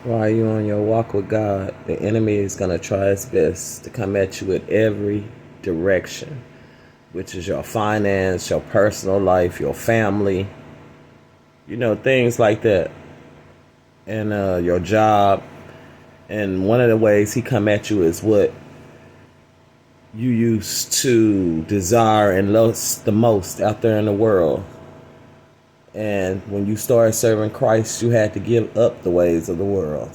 While you're on your walk with God, the enemy is going to try his best to come at you with every direction, which is your finance, your personal life, your family, things like that, and your job. And one of the ways he come at you is what you used to desire and lust the most out there in the world. And when you started serving Christ, you had to give up the ways of the world.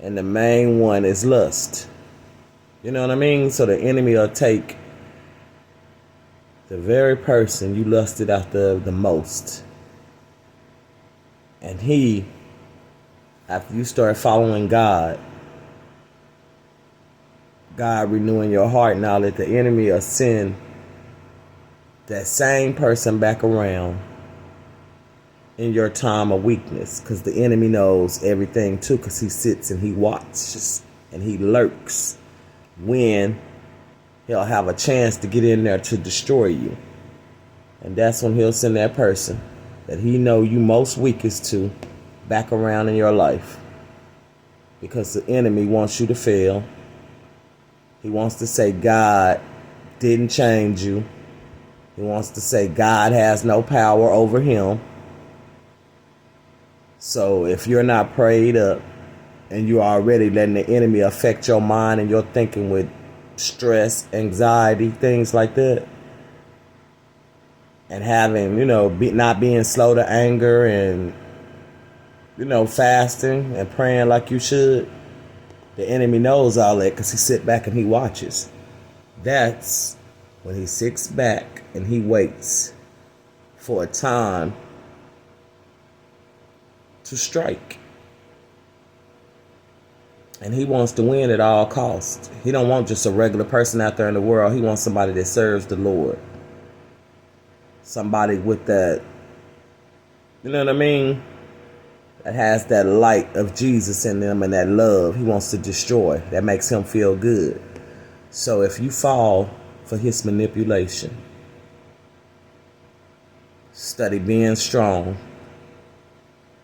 And the main one is lust. You know what I mean? So the enemy will take the very person you lusted after the most. And he, after you start following God renewing your heart, now that the enemy will send that same person back around in your time of weakness, because the enemy knows everything too, because he sits and he watches and he lurks when he'll have a chance to get in there to destroy you. And that's when he'll send that person that he know you most weakest to back around in your life, because the enemy wants you to fail. He wants to say God didn't change you. He wants to say God has no power over him. So if you're not prayed up and you're already letting the enemy affect your mind and your thinking with stress, anxiety, things like that, and having, not being slow to anger and, fasting and praying like you should, the enemy knows all that because he sits back and he watches. That's when he sits back and he waits for a time to strike. And he wants to win at all costs. He don't want just a regular person out there in the world. He wants somebody that serves the Lord. Somebody with that, you know what I mean? That has that light of Jesus in them and that love he wants to destroy. That makes him feel good. So if you fall for his manipulation, study being strong.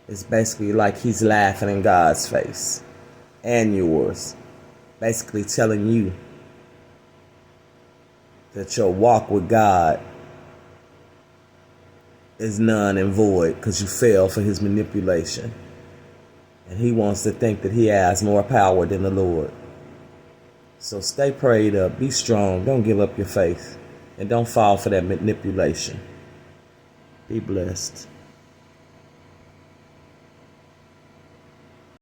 It's basically like he's laughing in God's face and yours, basically telling you that your walk with God is none and void because you fell for his manipulation. And he wants to think that he has more power than the Lord. So stay prayed up, be strong, don't give up your faith, and don't fall for that manipulation. Be blessed.